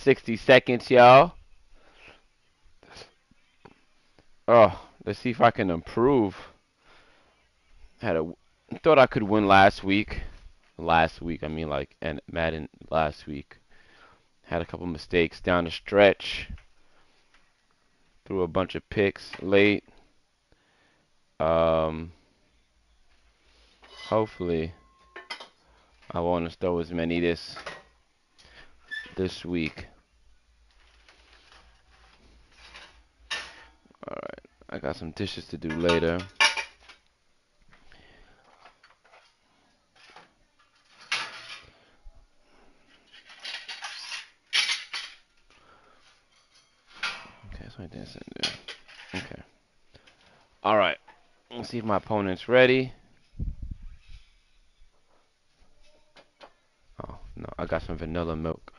60 seconds, y'all. Oh, let's see if I can improve. Had a thought I could win last week. Last week, I mean like and Madden last week. Had a couple mistakes down the stretch. Threw a bunch of picks late. Um, hopefully I won't throw as many this week. All right, I got some dishes to do later. Okay, so I didn't send it. Okay. All right. Let's see if my opponent's ready. Oh no, I got some vanilla milk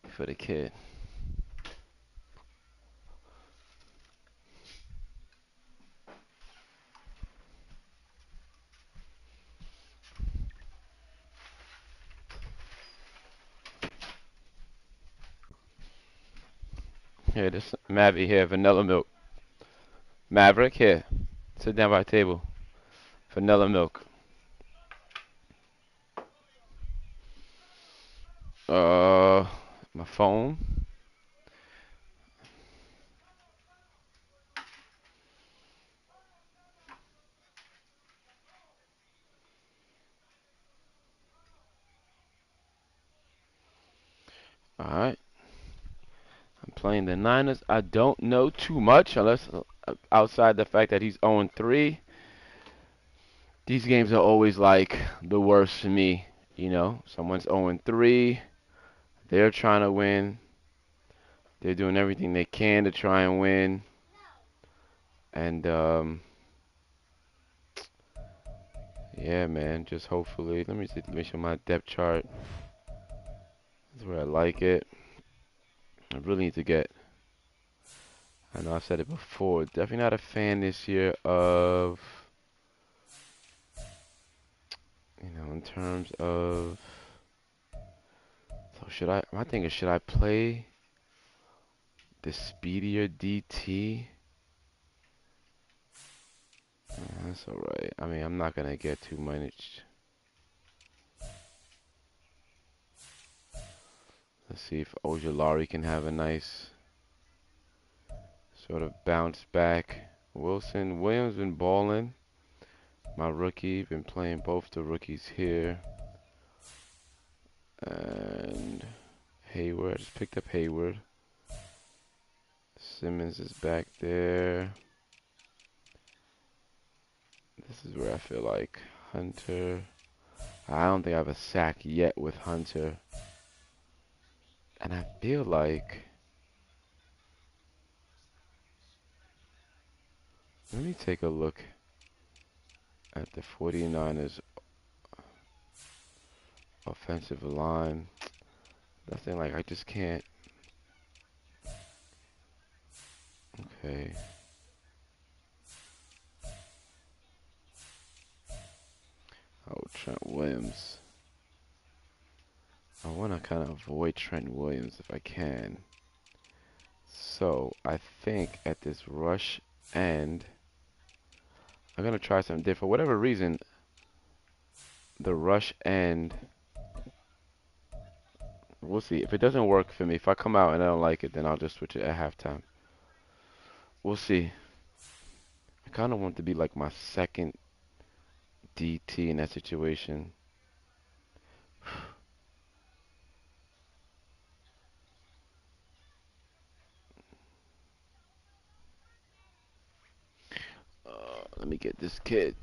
for the kid. Here, this Mavy here, vanilla milk. Maverick here, sit down by the table. Vanilla milk. Uh, my phone. All right. I'm playing the Niners. I don't know too much unless outside the fact that he's 0-3. These games are always like the worst for me. You know, someone's 0-3. They're trying to win. They're doing everything they can to try and win. And yeah, man. Just hopefully. Let me see. Let me show my depth chart. That's where I like it. I really need to get. I know I've said it before. Definitely not a fan this year of, in terms of. So should I? My thing is, should I play the speedier DT? That's alright. I mean, I'm not gonna get too much. Let's see if Ojolari can have a nice sort of bounce back. Williams been balling. My rookie been playing both the rookies here. And Hayward, just picked up Hayward. Simmons is back there. This is where I feel like Hunter. I don't think I have a sack yet with Hunter. And I feel like. Let me take a look at the 49ers offensive line. Nothing like I just can't. Okay. Oh, Trent Williams. I want to kind of avoid Trent Williams if I can. So I think at this rush end, I'm going to try something different. For whatever reason, the rush end, we'll see. If it doesn't work for me, if I come out and I don't like it, then I'll just switch it at halftime. We'll see. I kind of want to be like my second DT in that situation. Let me get this kid.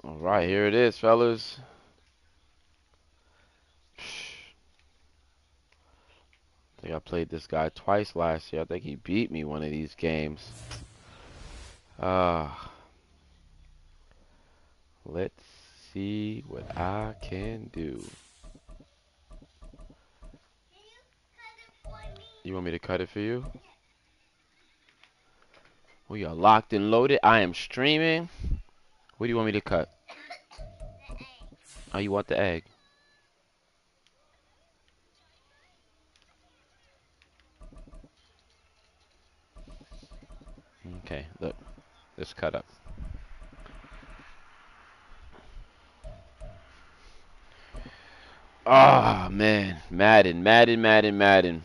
All right, here it is, fellas. I think I played this guy twice last year. I think he beat me one of these games. Let's see what I can do. You want me to cut it for you? We are locked and loaded. I am streaming. What do you want me to cut? Oh, you want the egg? Okay, look. Let's cut up. Ah, man. Madden, Madden, Madden, Madden.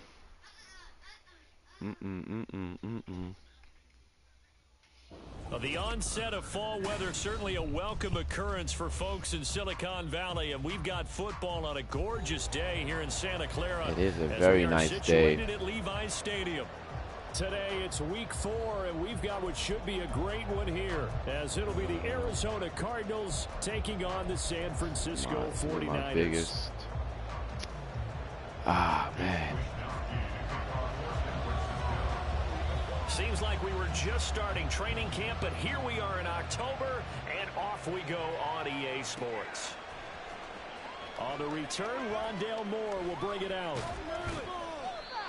Well, the onset of fall weather, certainly a welcome occurrence for folks in Silicon Valley, and we've got football on a gorgeous day here in Santa Clara. It is a very nice day. At Levi's Stadium. Today it's week 4, and we've got what should be a great one here, as it'll be the Arizona Cardinals taking on the San Francisco 49ers. My biggest. Ah, man. Seems like we were just starting training camp, but here we are in October, and off we go on EA Sports. On the return, Rondale Moore will bring it out.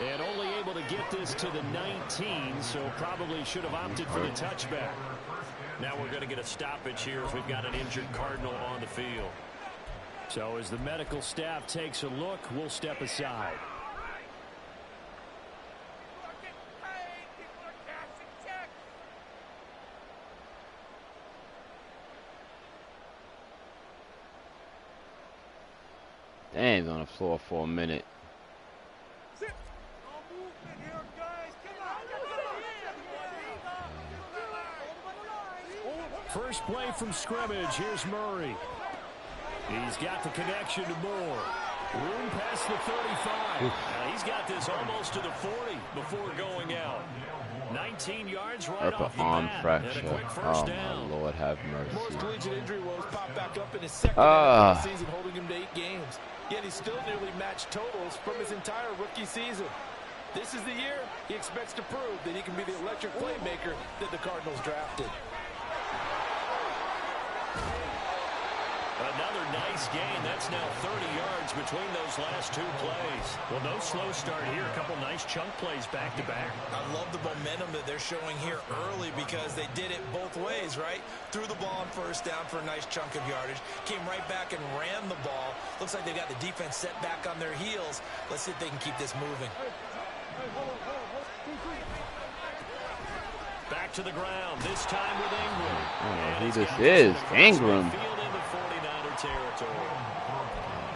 And only able to get this to the 19, so probably should have opted for the touchback. Now we're going to get a stoppage here as we've got an injured Cardinal on the field. So as the medical staff takes a look, we'll step aside. Damn, he's on the floor for a minute. First play from scrimmage. Here's Murray. He's got the connection to Moore. Room past the 35. He's got this almost to the 40 before going out. 19 yards right off the bat. Fracture. And a quick first down. My Lord have mercy. Most collegiate injury woes pop back up in his second NFL season, holding him to 8 games. Yet he still nearly matched totals from his entire rookie season. This is the year he expects to prove that he can be the electric playmaker that the Cardinals drafted. Another nice gain. That's now 30 yards between those last 2 plays. Well, no slow start here. A couple nice chunk plays back to back. I love the momentum that they're showing here early because they did it both ways, right? Threw the ball on first down for a nice chunk of yardage. Came right back and ran the ball. Looks like they've got the defense set back on their heels. Let's see if they can keep this moving. Back to the ground. This time with Ingram. Who this is? Ingram. Territory.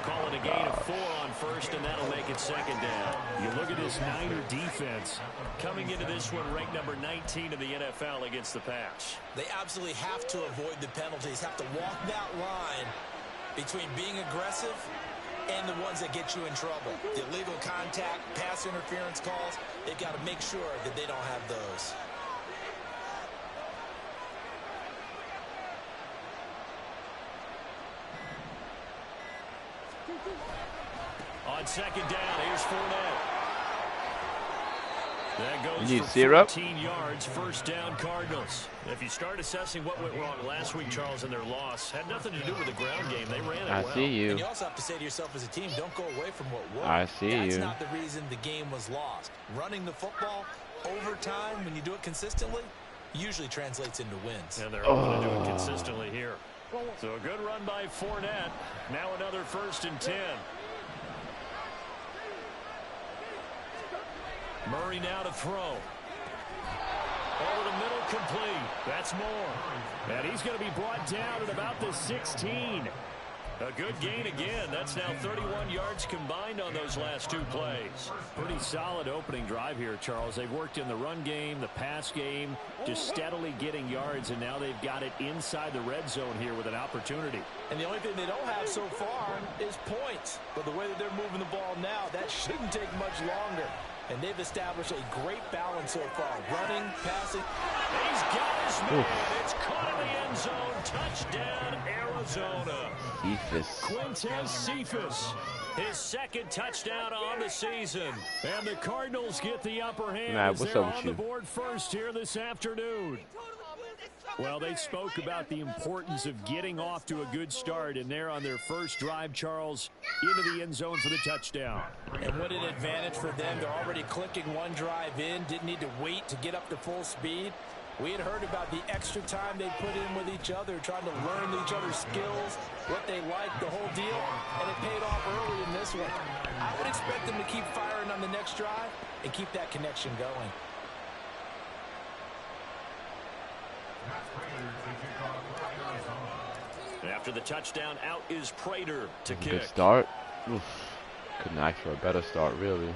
Calling a gain of 4 on first, and that'll make it second down. You look at this Niner defense coming into this one ranked number 19 in the NFL against the pass. They absolutely have to avoid the penalties, have to walk that line between being aggressive and the ones that get you in trouble. The illegal contact, pass interference calls, they've got to make sure that they don't have those. On second down, here's Fournette. That goes you for syrup? 14 yards, first down Cardinals. If you start assessing what went wrong last week, Charles, in their loss, had nothing to do with the ground game. They ran it well. I see you. And you also have to say to yourself as a team, don't go away from what worked. I see you. That's not the reason the game was lost. Running the football over time, when you do it consistently, usually translates into wins. And they're going to do it consistently here. So a good run by Fournette. Now another first and 10. Murray now to throw. Over the middle, complete. That's Moore. And he's going to be brought down at about the 16. A good gain again. That's now 31 yards combined on those last 2 plays. Pretty solid opening drive here, Charles. They've worked in the run game, the pass game, just steadily getting yards, and now they've got it inside the red zone here with an opportunity. And the only thing they don't have so far is points. But the way that they're moving the ball now, that shouldn't take much longer. And they've established a great balance so far. Running, passing. He's got his man. It's caught in the end zone. Touchdown, Arizona. Arizona. Quintez Cephas, his second touchdown on the season. And the Cardinals get the upper hand as they're on the board first here this afternoon. Well, they spoke about the importance of getting off to a good start, and they're on their first drive, Charles, into the end zone for the touchdown. And what an advantage for them. They're already clicking one drive in, didn't need to wait to get up to full speed. We had heard about the extra time they put in with each other, trying to learn each other's skills, what they like, the whole deal, and it paid off early in this one. I would expect them to keep firing on the next drive and keep that connection going. After the touchdown, out is Prater to kick. Good start. Oof. Couldn't ask for a better start, really.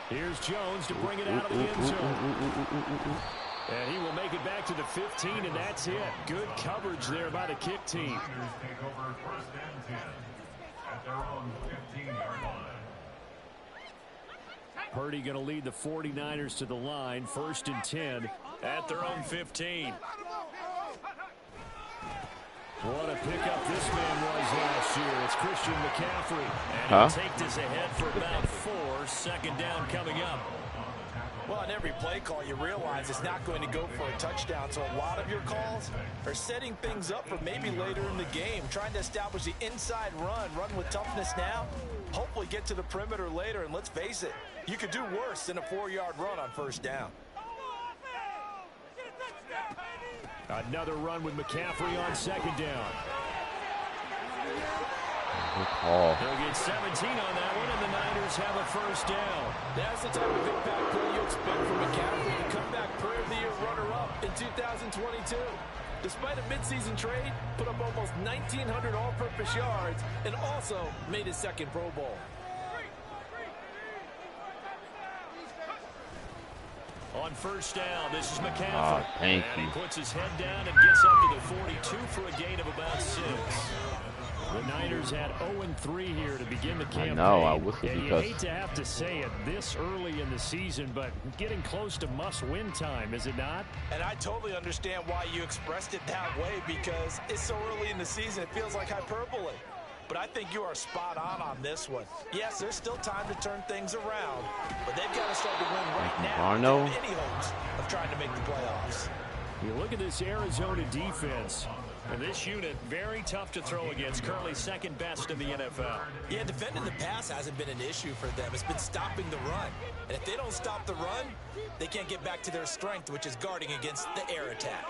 Here's Jones to bring it out of the end zone. And he will make it back to the 15, and that's it. Good coverage there by the kick team. Purdy going to lead the 49ers to the line, 1st and 10 at their own 15. What a pickup this man was last year. It's Christian McCaffrey. And he'll take this ahead for about 4. Second down coming up. Well, on every play call, you realize it's not going to go for a touchdown. So a lot of your calls are setting things up for maybe later in the game, trying to establish the inside run with toughness now, hopefully get to the perimeter later. And let's face it, you could do worse than a 4-yard run on first down. Another run with McCaffrey on second down. Good call. They'll get 17 on that one, and the Niners have a first down. That's the type of impact play you expect from McCaffrey, the comeback player of the year runner-up in 2022. Despite a midseason trade, put up almost 1,900 all-purpose yards and also made his second Pro Bowl. On first down, this is McCaffrey. Thank and you. He puts his head down and gets up to the 42 for a gain of about 6. The Niners had 0-3 here to begin the campaign. I know, I whistled and because... you hate to have to say it this early in the season, but getting close to must-win time, is it not? And I totally understand why you expressed it that way, because it's so early in the season, it feels like hyperbole. But I think you are spot on this one. Yes, there's still time to turn things around, but they've got to start to win right now to have any hopes of trying to make the playoffs. You look at this Arizona defense, and this unit, very tough to throw against, currently second best in the NFL. Yeah, defending the pass hasn't been an issue for them. It's been stopping the run. And if they don't stop the run, they can't get back to their strength, which is guarding against the air attack.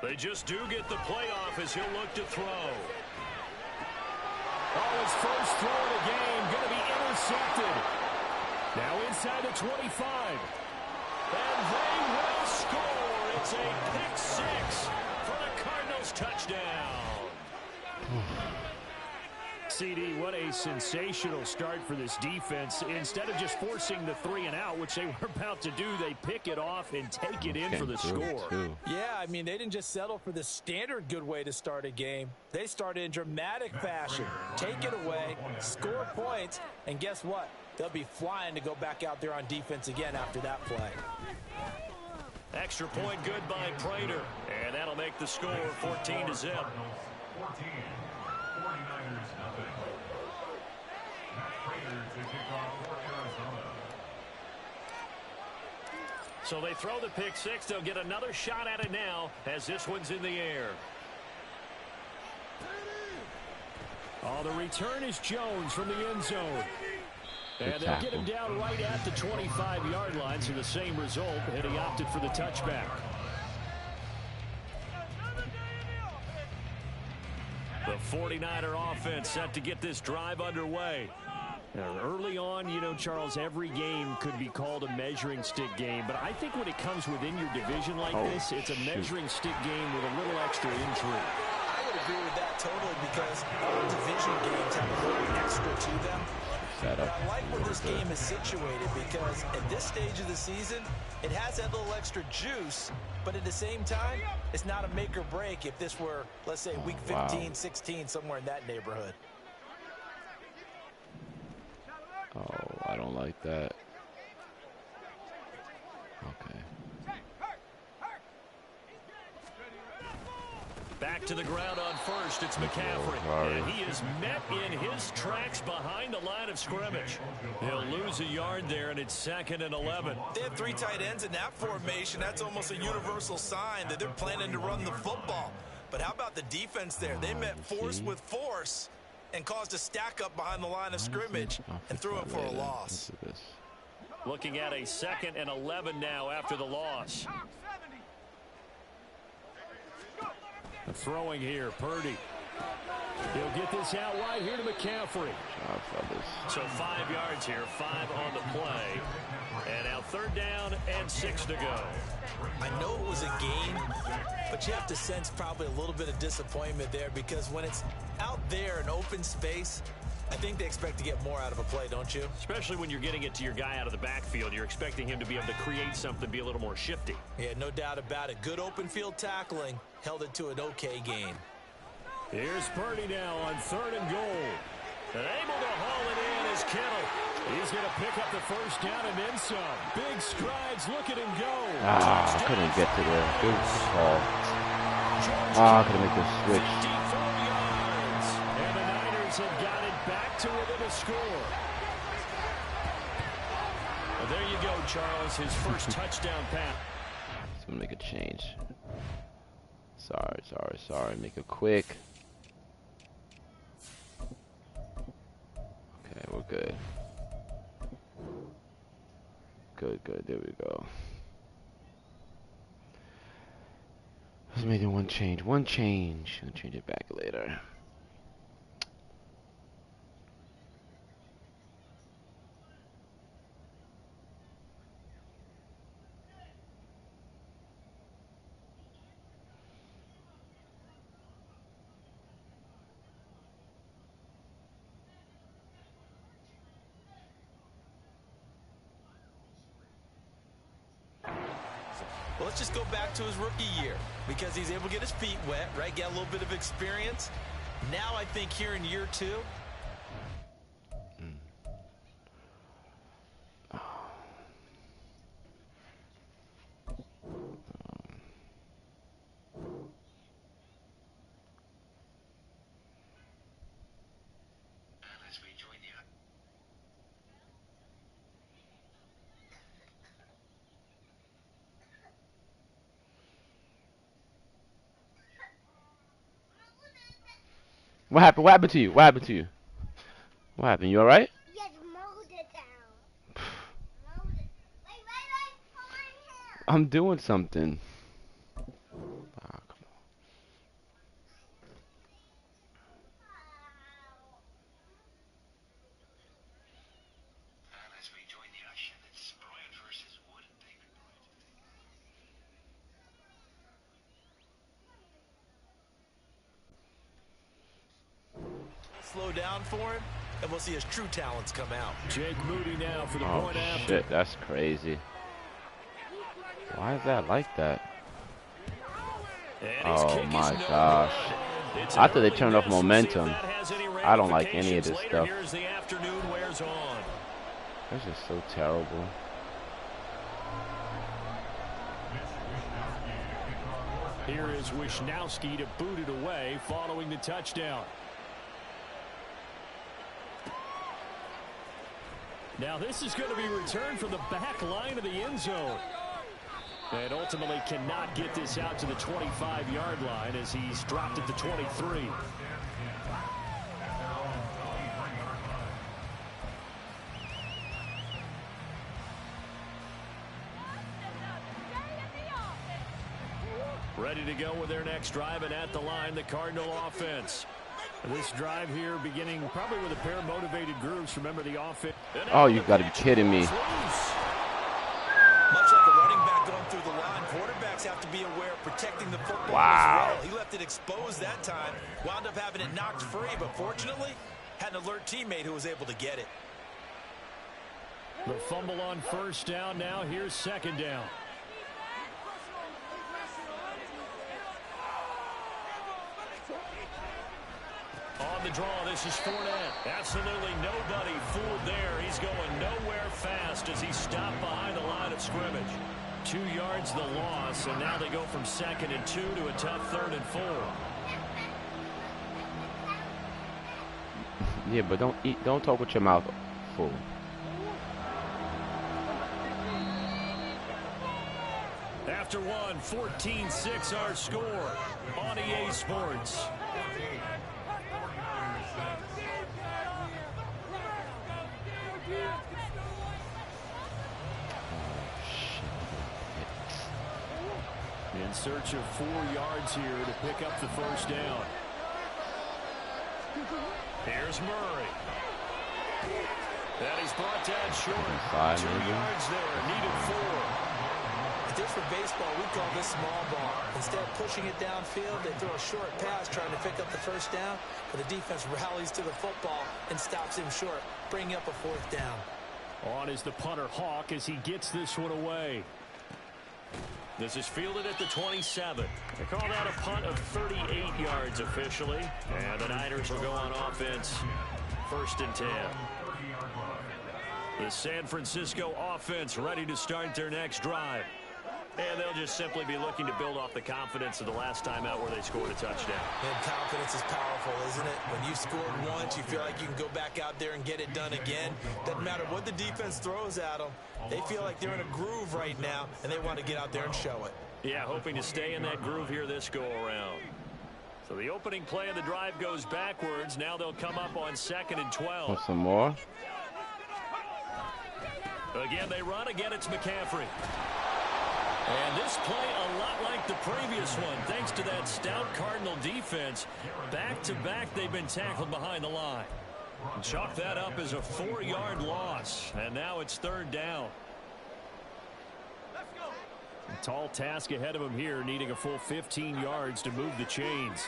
They just do get the playoff as he'll look to throw. Oh, his first throw of the game going to be intercepted. Now inside the 25. And they will score. It's a pick 6 for the Cardinals touchdown. CD, what a sensational start for this defense. Instead of just forcing the 3-and-out, which they were about to do, they pick it off and take it in for the score. Yeah, I mean, they didn't just settle for the standard good way to start a game. They started in dramatic fashion. Take it away, score points, and guess what? They'll be flying to go back out there on defense again after that play. Extra point good by Prater. And that'll make the score 14-0. So they throw the pick 6. They'll get another shot at it now as this one's in the air. Oh, the return is Jones from the end zone. And they'll get him down right at the 25-yard line, so the same result, and he opted for the touchback. The 49er offense set to get this drive underway. Now, early on, you know, Charles, every game could be called a measuring stick game, but I think when it comes within your division like this, it's a measuring stick game with a little extra intrigue. I would agree with that totally, because all division games have a little extra to them. setup. I like where this game is situated because at this stage of the season, it has that little extra juice, but at the same time, it's not a make or break if this were, let's say, week 15, 16, somewhere in that neighborhood. Oh, I don't like that. Okay. Back to the ground on first. It's McCaffrey. And he is met in his tracks behind the line of scrimmage. He'll lose a yard there, and it's 2nd and 11. They have 3 tight ends in that formation. That's almost a universal sign that they're planning to run the football. But how about the defense there? They met force with force and caused a stack up behind the line of scrimmage and threw it for a loss. Looking at a 2nd and 11 now after the loss. Throwing here, Purdy. He'll get this out wide here to McCaffrey. So 5 yards here, 5 on the play. And now 3rd down and 6 to go. I know it was a gain, but you have to sense probably a little bit of disappointment there because when it's out there in open space, I think they expect to get more out of a play, don't you? Especially when you're getting it to your guy out of the backfield. You're expecting him to be able to create something, be a little more shifty. Yeah, no doubt about it. Good open field tackling held it to an okay gain. Here's Purdy now on 3rd and goal. And able to haul it in is Kittle. He's going to pick up the 1st down and then some. Big strides. Look at him go. Couldn't get to the good call. Couldn't make the switch. 54 yards. And the Niners have got it back to within a score. Well, there you go, Charles. His first touchdown pass. Let's make a change. Sorry. Make it quick. Okay, we're good. Good. There we go. Let's make it one change. I'll change it back later. Well, let's just go back to his rookie year because he's able to get his feet wet, right? Get a little bit of experience. Now I think here in year 2. What happened? What happened to you? What happened? You alright? Yes, mold it down. Mold it. Wait, I'm doing something. Slow down for him, and we'll see his true talents come out. Jake Moody now for the Oh point after. shit, that's crazy. Why is that like that? Oh my gosh. I thought they turned off momentum. I don't like any of this stuff. This is so terrible. Here is Wisnowski to boot it away following the touchdown. Now this is going to be returned from the back line of the end zone. And ultimately cannot get this out to the 25-yard line as he's dropped at the 23. Ready to go with their next drive, and at the line, the Cardinal offense. This drive here beginning probably with a pair of motivated groups. Remember the offense. Oh, you got to be kidding me. Much like a running back going through the line, quarterbacks have to be aware of protecting the football Wow. as well. He left it exposed that time, wound up having it knocked free, but fortunately, had an alert teammate who was able to get it. The fumble on first down. Now here's second down. On the draw, this is Fournette. Absolutely nobody fooled there. He's going nowhere fast as he stopped behind the line of scrimmage. 2 yards the loss, and now they go from 2nd and 2 to a tough 3rd and 4. Yeah, but don't talk with your mouth full. After one, 14-6 our score on EA Sports. In search of 4 yards here to pick up the first down. Here's Murray. And he's brought down short. 2 yards there, needed 4. If this were baseball, we'd call this small ball. Instead of pushing it downfield, they throw a short pass trying to pick up the first down, but the defense rallies to the football and stops him short, bringing up a 4th down. On is the punter Hawk as he gets this one away. This is fielded at the 27. They call that a punt of 38 yards officially. And the Niners will go on offense. 1st and 10. The San Francisco offense ready to start their next drive. And they'll just simply be looking to build off the confidence of the last time out where they scored a touchdown. And confidence is powerful, isn't it? When you scored once, you feel like you can go back out there and get it done again. Doesn't matter what the defense throws at them. They feel like they're in a groove right now, and they want to get out there and show it. Yeah, hoping to stay in that groove here this go-around. So the opening play of the drive goes backwards. Now they'll come up on 2nd and 12. Want some more? Again, they run. Again, it's McCaffrey. And this play a lot like the previous one, thanks to that stout Cardinal defense. Back-to-back, they've been tackled behind the line. Chalk that up as a 4-yard loss, and now it's 3rd down. A tall task ahead of him here, needing a full 15 yards to move the chains.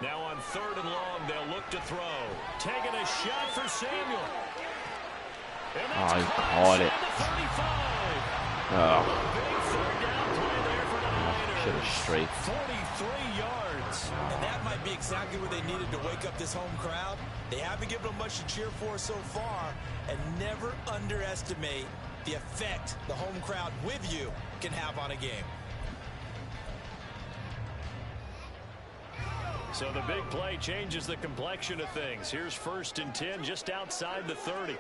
Now on 3rd and long, they'll look to throw. Taking a shot for Samuel. And that's he caught it. Big 3rd down play there for the Niners. Should have straight. 43 yards. And that might be exactly what they needed to wake up this home crowd. They haven't given them much to cheer for so far. And never underestimate the effect the home crowd with you can have on a game. So the big play changes the complexion of things. Here's 1st and 10 just outside the 30.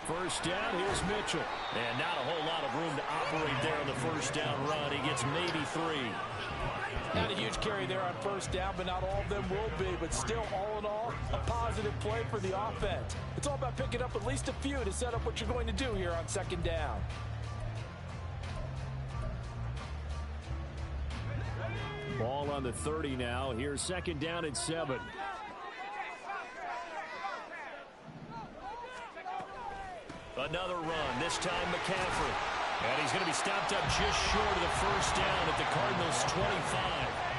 First down, here's Mitchell. And not a whole lot of room to operate there on the first down run. He gets maybe 3. Not a huge carry there on first down, but not all of them will be. But still, all in all, a positive play for the offense. It's all about picking up at least a few to set up what you're going to do here on 2nd down. Ball on the 30 now. Here's 2nd down and 7. Another run, this time McCaffrey. And he's going to be stopped up just short of the first down at the Cardinals' 25.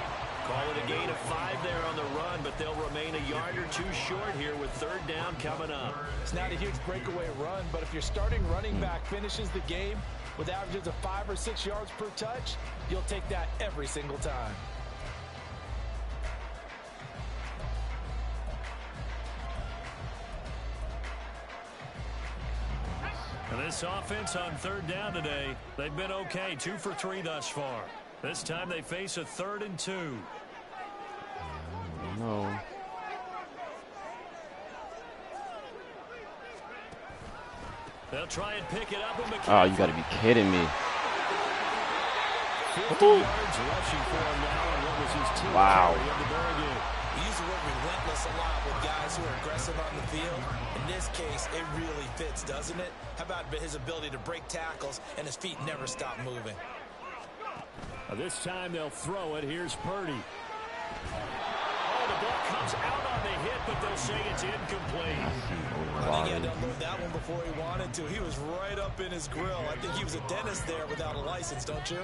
Call it a gain of 5 there on the run, but they'll remain a yard or 2 short here with 3rd down coming up. It's not a huge breakaway run, but if your starting running back finishes the game with averages of 5 or 6 yards per touch, you'll take that every single time. And this offense on 3rd down today, they've been okay, 2 for 3 thus far. This time they face a 3rd and 2. No. They'll try and pick it up. Oh, you got to be kidding me. 50 yards rushing for him now on what was his team carry of the ball game. We use the word relentless a lot with guys who are aggressive on the field. In this case, it really fits, doesn't it? How about his ability to break tackles and his feet never stop moving? This time they'll throw it. Here's Purdy. Oh, the ball comes out on the hit, but they'll say it's incomplete. I think he had to unload that one before he wanted to. He was right up in his grill. I think he was a dentist there without a license, don't you?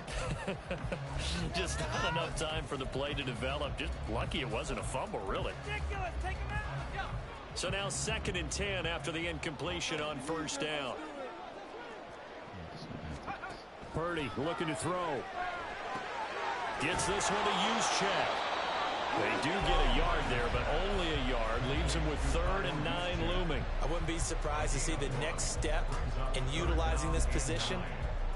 Just not enough time for the play to develop. Just lucky it wasn't a fumble, really. So now 2nd and 10 after the incompletion on 1st down. Purdy looking to throw. Gets this one to use check. They do get a yard there, but only a yard. Leaves him with 3rd and 9 looming. I wouldn't be surprised to see the next step in utilizing this position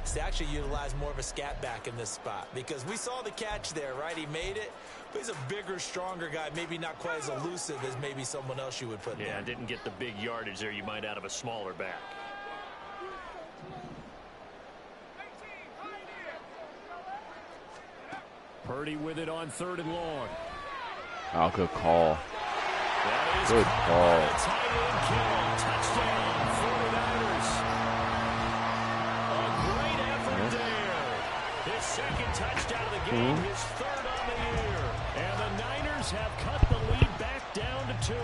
is to actually utilize more of a scat back in this spot. Because we saw the catch there, right? He made it, but he's a bigger, stronger guy. Maybe not quite as elusive as maybe someone else you would put there. Yeah, didn't get the big yardage there you might out of a smaller back. Purdy with it on 3rd and long. Oh, good call. Good call. Touchdown, 49ers. A great effort there. His 2nd touchdown of the game, his 3rd on the year. And the Niners have cut the lead back down to 2.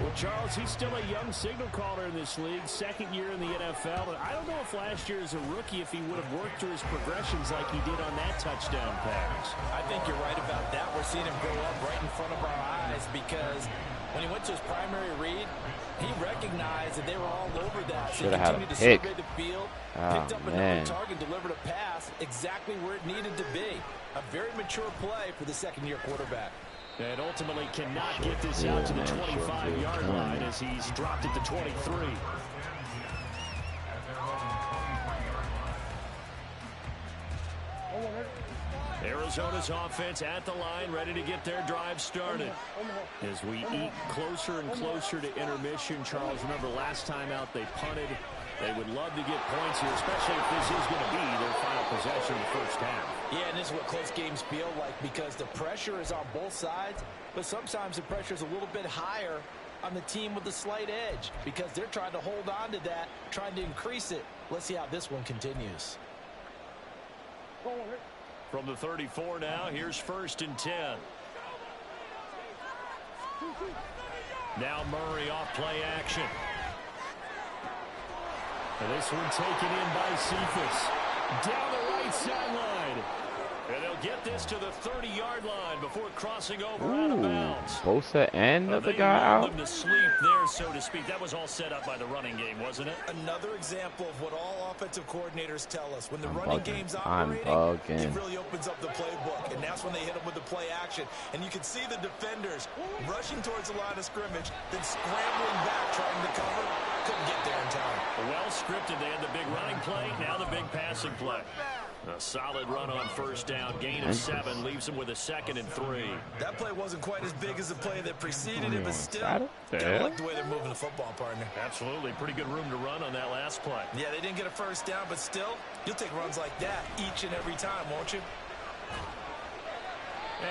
Well, Charles, he's still a young signal caller in this league, 2nd year in the NFL. And I don't know if last year as a rookie if he would have worked through his progressions like he did on that touchdown pass. I think you're right about that. We're seeing him grow up right in front of our eyes because when he went to his primary read, he recognized that they were all over that. So he continued to survey the field, picked up another target, delivered a pass exactly where it needed to be. A very mature play for the 2nd-year quarterback. And ultimately cannot get this out to the 25-yard line as he's dropped it to 23. Arizona's offense at the line, ready to get their drive started. As we eat closer and closer to intermission, Charles, remember last time out they punted. They would love to get points here, especially if this is going to be their final possession in the 1st half. Yeah, and this is what close games feel like because the pressure is on both sides, but sometimes the pressure is a little bit higher on the team with the slight edge because they're trying to hold on to that, trying to increase it. Let's see how this one continues. From the 34 now, here's 1st and 10. Now Murray off play action. And this one taken in by Cephas. Down the right sideline. And they'll get this to the 30-yard line before crossing over out of bounds. Bosa and the guy out. Them to sleep there, so to speak. That was all set up by the running game, wasn't it? Another example of what all offensive coordinators tell us. When the running game's operating, it really opens up the playbook. And that's when they hit them with the play action. And you can see the defenders rushing towards the line of scrimmage, then scrambling back, trying to cover. Couldn't get there in time. Well scripted. They had the big running play, now the big passing play. A solid run on 1st down, gain of 7, leaves him with a 2nd and 3. That play wasn't quite as big as the play that preceded it, but still, kind of like the way they're moving the football, partner. Absolutely, pretty good room to run on that last play. Yeah, they didn't get a 1st down, but still, you'll take runs like that each and every time, won't you?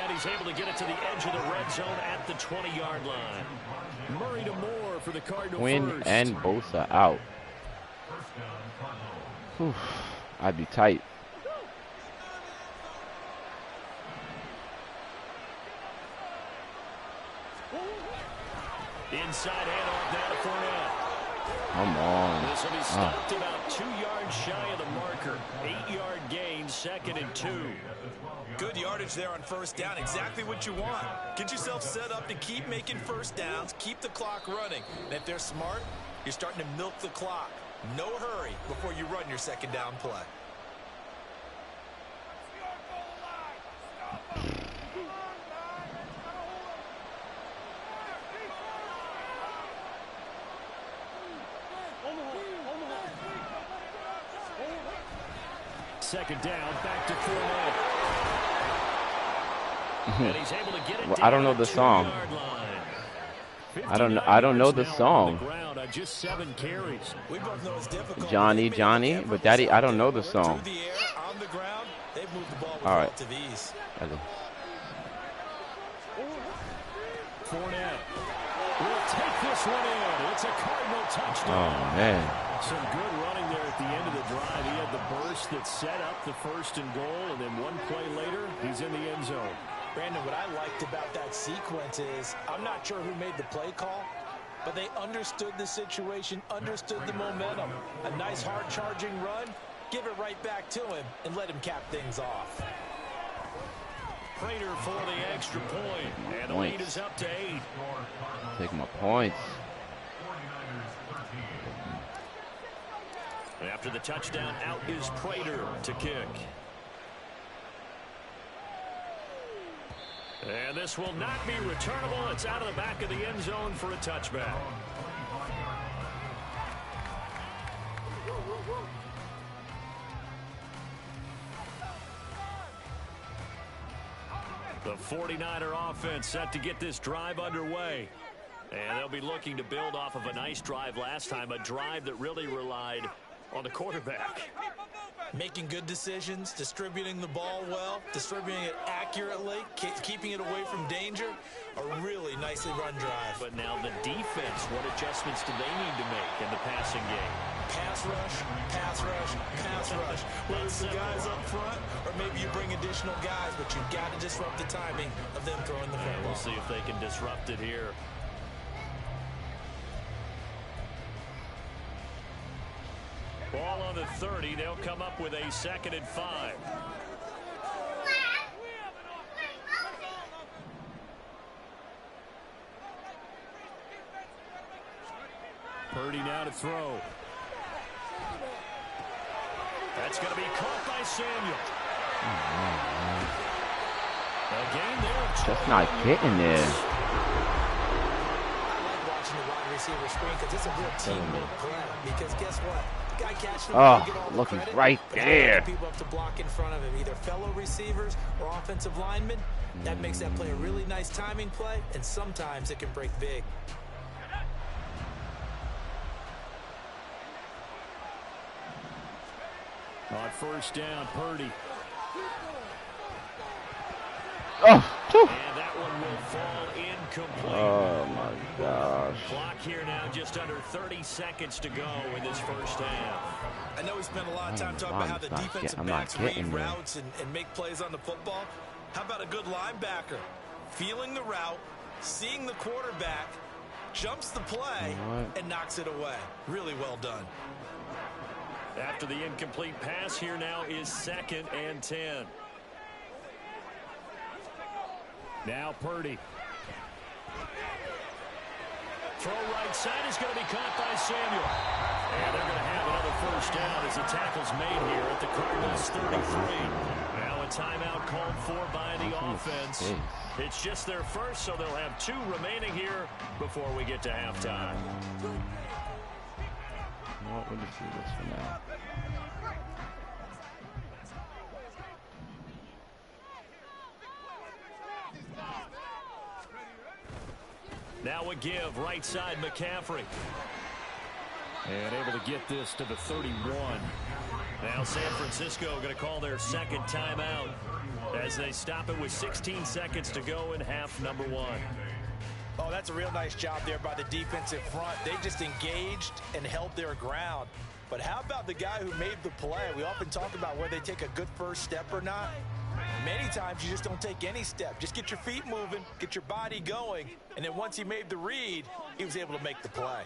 And he's able to get it to the edge of the red zone at the 20-yard line. Murray to Moore for the Cardinal Quinn and Bosa out. Whew, I'd be tight. Inside handoff now to Fournette. Come on. This will be stopped about 2 yards shy of the marker. 8-yard gain, 2nd and 2. Good yardage there on 1st down. Exactly what you want. Get yourself set up to keep making 1st downs, keep the clock running. And if they're smart, you're starting to milk the clock. No hurry before you run your 2nd down play. Second down, back to Fournette. And he's able to get it Well, I don't know the song. I don't know the song. Just 7 carries. We both know it's difficult. Johnny, but Daddy, I don't know the song. All right. Fournette will take this one in. It's a Cardinal touchdown. Oh, man. Some good running there at the end of the drive. He had the burst that set up the 1st and goal, and then one play later, he's in the end zone. Brandon, what I liked about that sequence is I'm not sure who made the play call, but they understood the situation, understood the momentum. A nice hard-charging run, give it right back to him, and let him cap things off. Prater for the extra point, and the lead is up to 8. Take my points. After the touchdown, out is Prater to kick. And this will not be returnable. It's out of the back of the end zone for a touchback. The 49er offense set to get this drive underway. And they'll be looking to build off of a nice drive last time, a drive that really relied on the quarterback. Making good decisions, distributing the ball well, distributing it accurately, keeping it away from danger. A really nicely run drive. But now the defense, what adjustments do they need to make in the passing game? Pass rush, pass rush, pass rush. Whether it's the guys up front or maybe you bring additional guys, but you've got to disrupt the timing of them throwing the football. We'll see if they can disrupt it here. Ball on the 30. They'll come up with a 2nd and 5. Purdy now to throw. That's going to be caught by Samuel. A gain there. Just not getting there. I like watching the wide receiver screen because it's a real teammate play. Because guess what? Guy catching Oh, look, he's right there. People have to block in front of him, either fellow receivers or offensive linemen. That makes that play a really nice timing play, and sometimes it can break big. On 1st down, Purdy. Oh, and that one will fall incomplete. Oh my gosh. Clock here now, just under 30 seconds to go in this first half. I know we spent a lot of time talking about how the defensive backs read routes and make plays on the football. How about a good linebacker? Feeling the route, seeing the quarterback, jumps the play, and knocks it away. Really well done. After the incomplete pass, here now is 2nd and 10. Now Purdy. Throw right side is going to be caught by Samuel. And they're going to have another 1st down as the tackle's made here at the Cardinals 33. Now a timeout called for by the offense. It's just their first, so they'll have 2 remaining here before we get to halftime. What would you see this for now? Now a give, right side McCaffrey. And able to get this to the 31. Now San Francisco going to call their 2nd timeout as they stop it with 16 seconds to go in half number 1. Oh, that's a real nice job there by the defensive front. They just engaged and held their ground. But how about the guy who made the play? We often talk about whether they take a good first step or not. Many times you just don't take any step. Just get your feet moving, get your body going, and then once he made the read, he was able to make the play.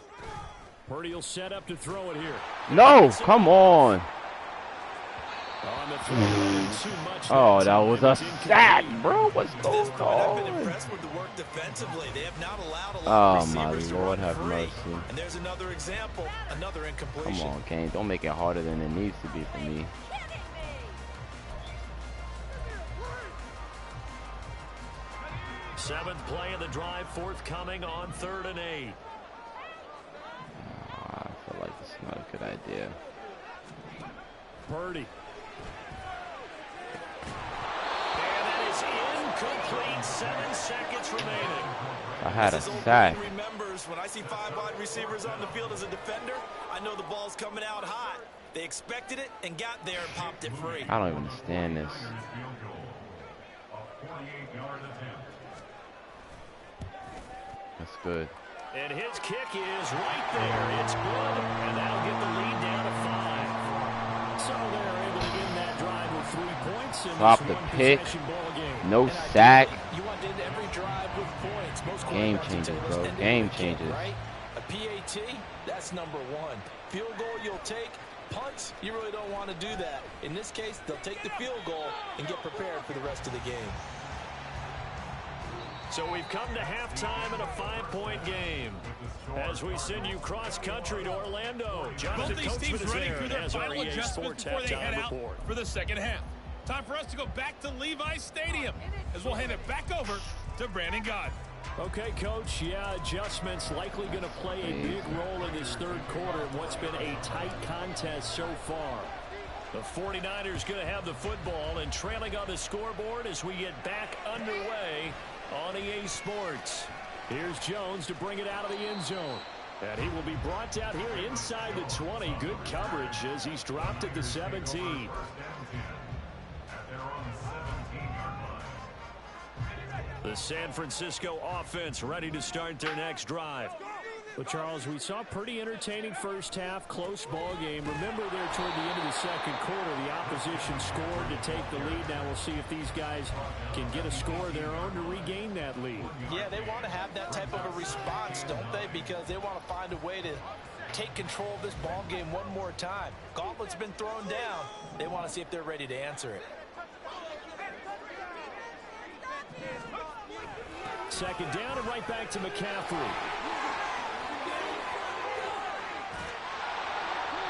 Purdy will set up to throw it here. No, come on. Oh, that was a sack, bro. What's going I've been on? impressed with the work defensively. They have not allowed a lot Oh, of my receivers to Lord, run have free. mercy. And there's another example, another incompletion. Come on, Kane. Don't make it harder than it needs to be for me. Seventh play of the drive, forthcoming on 3rd and 8. I feel like this is not a good idea. Purdy. And that is incomplete. 7 seconds remaining. I had a This is old sack. Wayne remembers when I see 5 wide receivers on the field as a defender, I know the ball's coming out hot. They expected it and got there and popped it free. I don't even understand this. That's good. And his kick is right there. It's good. And that'll get the lead down to 5. So they're able to end that drive with 3 points. In Drop this the one pick. possession ball game. No sack. You want to end every drive with points. Most Game quarterbacks changers, would bro. end it Game with a kick, changers. right? PAT, that's number one. Field goal you'll take. Punts, you really don't want to do that. In this case, they'll take the field goal and get prepared for the rest of the game. So we've come to halftime in a 5-point game. As we send you cross-country to Orlando. Both these teams running through their final adjustments before they head out for the second half. Time for us to go back to Levi's Stadium as we'll hand it back over to Brandon God. Okay, Coach. Yeah, adjustments likely going to play a big role in this third quarter in what's been a tight contest so far. The 49ers going to have the football and trailing on the scoreboard as we get back underway on EA Sports. Here's Jones to bring it out of the end zone. And he will be brought out here inside the 20. Good coverage as he's dropped at the 17. The San Francisco offense ready to start their next drive. But, Charles, we saw a pretty entertaining first half, close ball game. Remember there toward the end of the second quarter, the opposition scored to take the lead. Now we'll see if these guys can get a score of their own to regain that lead. Yeah, they want to have that type of a response, don't they? Because they want to find a way to take control of this ball game one more time. Gauntlet's been thrown down. They want to see if they're ready to answer it. Second down and right back to McCaffrey.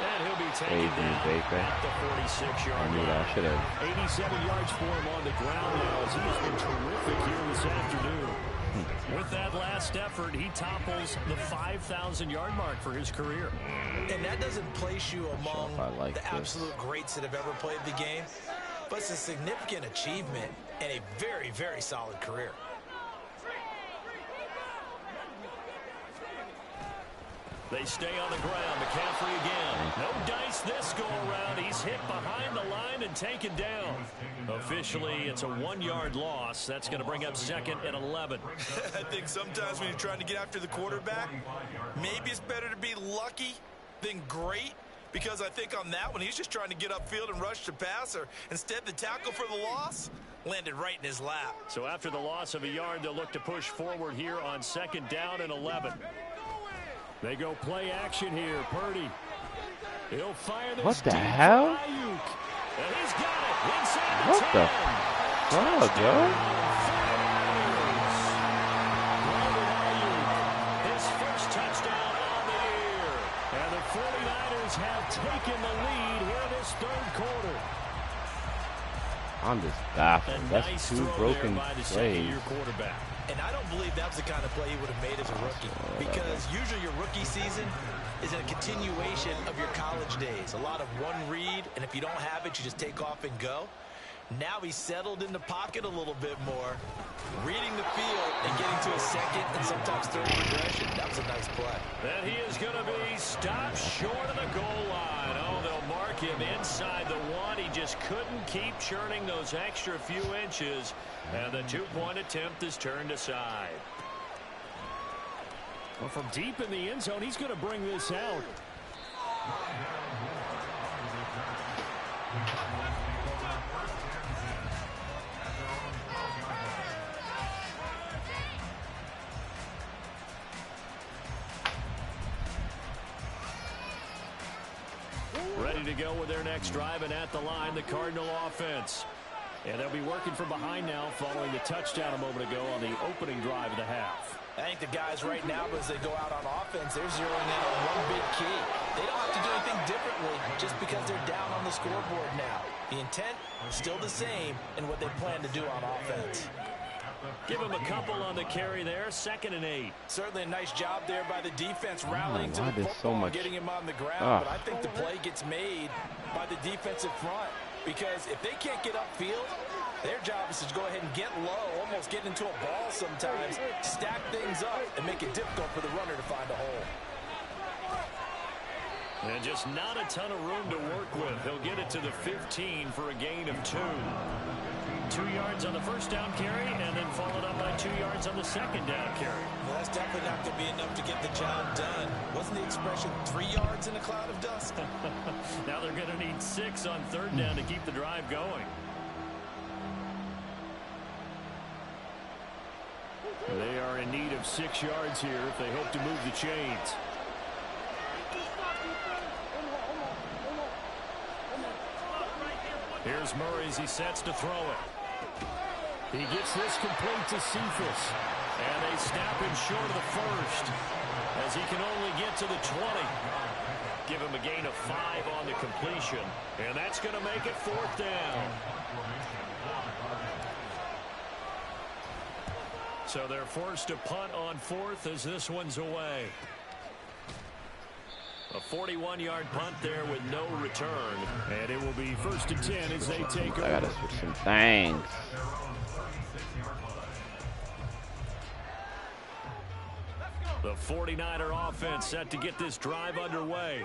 And he'll be taken down at the 46-yard line. I should have. 87 yards for him on the ground now as he has been terrific here this afternoon. With that last effort, he topples the 5,000-yard mark for his career. And that doesn't place you among the absolute greats that have ever played the game, but it's a significant achievement and a very, very solid career. They stay on the ground. McCaffrey again. No dice this go around. He's hit behind the line and taken down. Officially, it's a 1-yard loss. That's going to bring up second and 11. I think sometimes when you're trying to get after the quarterback, maybe it's better to be lucky than great. Because I think on that one, he's just trying to get upfield and rush the passer. Instead, the tackle for the loss landed right in his lap. So after the loss of a yard, they'll look to push forward here on second down and 11. They go play action here. Purdy. He'll fire this. What the hell? And he's got it inside the what 10. The fuck, yo? His first touchdown on the year. And the 49ers have taken the lead here in this third quarter. I'm just baffled. That's nice two broken by the plays. second-year quarterback. And I don't believe that was the kind of play he would have made as a rookie. Because usually your rookie season is a continuation of your college days. A lot of one read, and if you don't have it, you just take off and go. Now he's settled in the pocket a little bit more, reading the field and getting to a second and sometimes third progression. That was a nice play. And he is going to be stopped short of the goal line. Oh, they'll mark him inside the one. He just couldn't keep churning those extra few inches. And the two-point attempt is turned aside. Well, from deep in the end zone, he's going to bring this out. Ready to go with their next drive, and at the line, the Cardinal offense. And they'll be working from behind now following the touchdown a moment ago on the opening drive of the half. I think the guys right now, as they go out on offense, they're zeroing in on one big key. They don't have to do anything differently just because they're down on the scoreboard now. The intent is still the same in what they plan to do on offense. Give him a couple on the carry there, 2nd and 8. Certainly a nice job there by the defense rallying to the football, getting him on the ground. But I think the play gets made by the defensive front. Because if they can't get upfield, their job is to go ahead and get low, almost get into a ball sometimes, stack things up, and make it difficult for the runner to find a hole. And just not a ton of room to work with. He'll get it to the 15 for a gain of 2. 2 yards on the first down carry, and then followed up by 2 yards on the second down carry. Well, that's definitely not going to be enough to get the job done. Wasn't the expression 3 yards in a cloud of dust? Now they're going to need 6 on third down to keep the drive going. They are in need of 6 yards here if they hope to move the chains. Here's Murray as he sets to throw it. He gets this complete to Cephas. And they snap him short of the first as he can only get to the 20. Give him a gain of 5 on the completion. And that's going to make it 4th down. So they're forced to punt on 4th as this one's away. A 41-yard punt there with no return. And it will be 1st and 10 as they take over. I gotta switch some things. The 49er offense set to get this drive underway.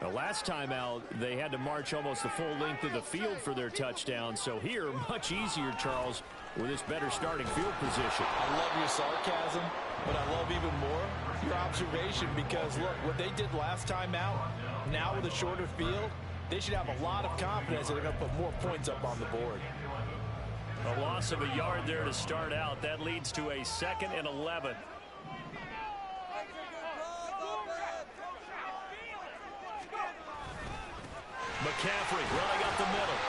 The last time out, they had to march almost the full length of the field for their touchdown. So here, much easier, Charles, with this better starting field position. I love your sarcasm, but I love even more your observation because, look, what they did last time out, now with a shorter field, they should have a lot of confidence that they're going to put more points up on the board. A loss of a yard there to start out. That leads to a 2nd and 11. McCaffrey running up the middle.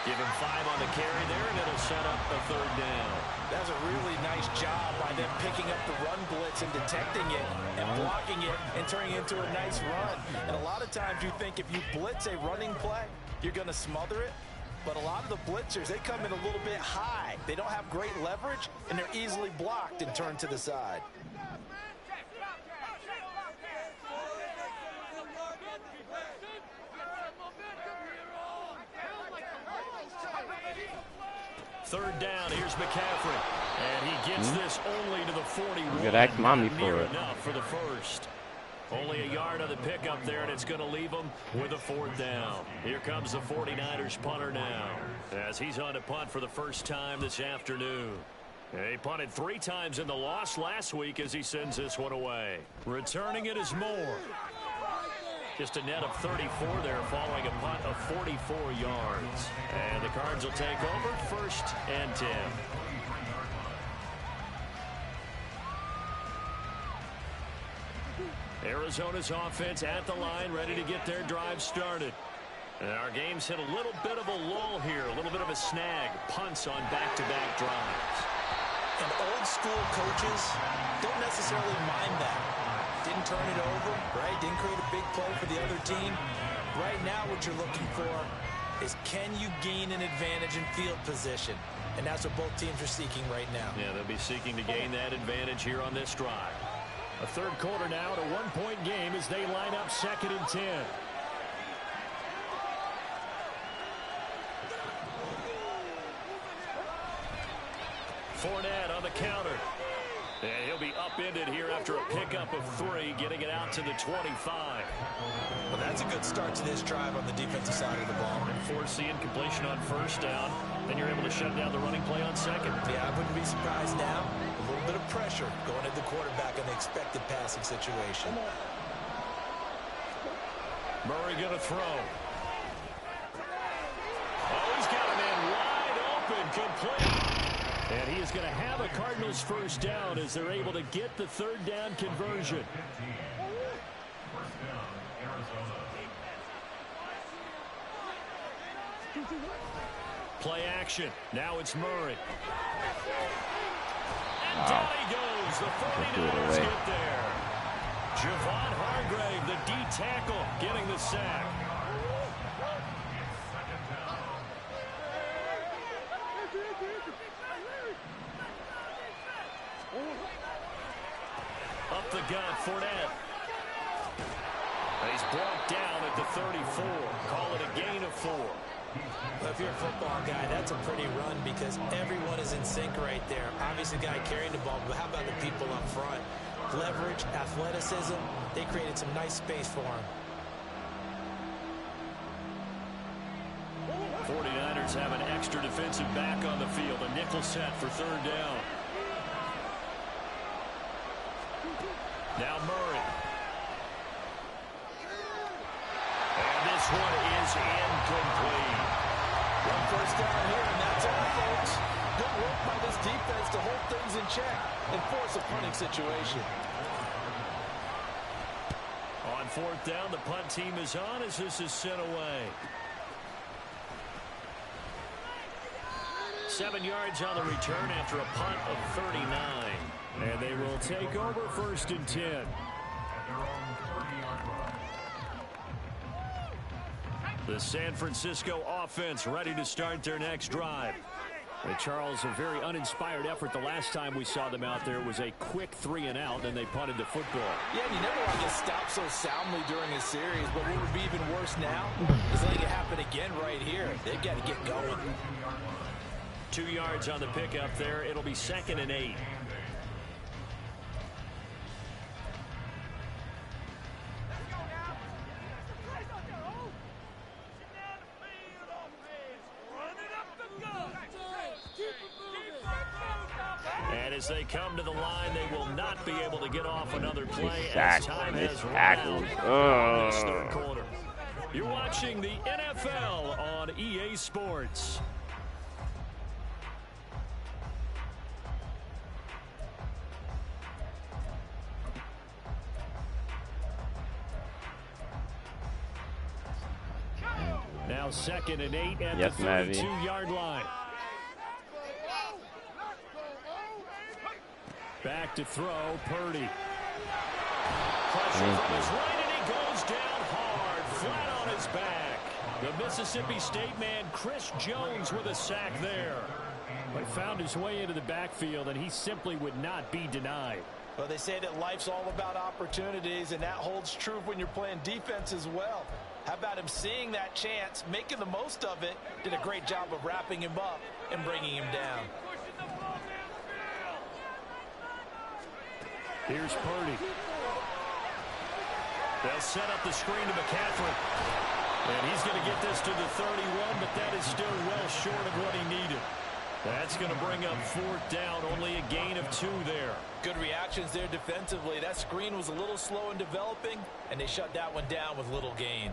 Give him 5 on the carry there, and it'll set up a 3rd down. That's a really nice job by them picking up the run blitz and detecting it and blocking it and turning it into a nice run. And a lot of times you think if you blitz a running play, you're going to smother it. But a lot of the blitzers, they come in a little bit high. They don't have great leverage, and they're easily blocked and turned to the side. Third down, here's McCaffrey. And he gets this only to the 41. You could ask Mommy for Near it. enough for the first. Only a yard on the pickup there, and it's going to leave him with a 4th down. Here comes the 49ers punter now, as he's on to punt for the first time this afternoon. He punted 3 times in the loss last week as he sends this one away. Returning it is Moore. Just a net of 34 there following a punt of 44 yards. And the Cards will take over 1st and 10. Arizona's offense at the line, ready to get their drive started. And our game's hit a little bit of a lull here, a little bit of a snag. Punts on back-to-back drives. And old school coaches don't necessarily mind that. Didn't turn it over, right? Didn't create a big play for the other team. Right now what you're looking for is can you gain an advantage in field position? And that's what both teams are seeking right now. Yeah, they'll be seeking to gain that advantage here on this drive. A 3rd quarter now at a 1-point game as they line up 2nd and 10. Fournette on the counter. And he'll be upended here after a pickup of 3, getting it out to the 25. Well, that's a good start to this drive on the defensive side of the ball. Forcing incompletion on 1st down. Then you're able to shut down the running play on 2nd. Yeah, I wouldn't be surprised now. A little bit of pressure going at the quarterback in the expected passing situation. Murray going to throw. Oh, he's got a man wide open, complete. And he is going to have a Cardinals 1st down as they're able to get the 3rd down conversion. Play action. Now it's Murray. And down he goes. The 49ers get there. Javon Hargrave, the D tackle, getting the sack. Up the gut, Fournette. And he's brought down at the 34. Call it a gain of 4. Well, if you're a football guy, that's a pretty run because everyone is in sync right there. Obviously, the guy carrying the ball, but how about the people up front? Leverage, athleticism, they created some nice space for him. 49ers have an extra defensive back on the field. A nickel set for 3rd down. Now Murray. And this one is incomplete. 1 first down here, and that's all, folks. Good work by this defense to hold things in check and force a punting situation. On 4th down, the punt team is on as this is sent away. 7 yards on the return after a punt of 39. And they will take over 1st and 10. The San Francisco offense ready to start their next drive. And Charles, a very uninspired effort the last time we saw them out there was a quick 3-and-out, and they punted the football. Yeah, and you never want to get stopped so soundly during a series, but what would be even worse now is letting it happen again right here. They've got to get going. 2 yards on the pickup there. It'll be 2nd and 8. And as they come to the line, they will not be able to get off another play as time has run out in this third quarter. You're watching the NFL on EA Sports. Now 2nd and 8 at the 32-yard line. Back to throw, Purdy. Pressure from his right, and he goes down hard, flat on his back. The Mississippi State man, Chris Jones, with a sack there. But found his way into the backfield, and he simply would not be denied. Well, they say that life's all about opportunities, and that holds true when you're playing defense as well. How about him seeing that chance, making the most of it, did a great job of wrapping him up and bringing him down. Here's Purdy. They'll set up the screen to McCaffrey. And he's going to get this to the 31, but that is still well short of what he needed. That's going to bring up 4th down, only a gain of 2 there. Good reactions there defensively. That screen was a little slow in developing, and they shut that one down with little gain.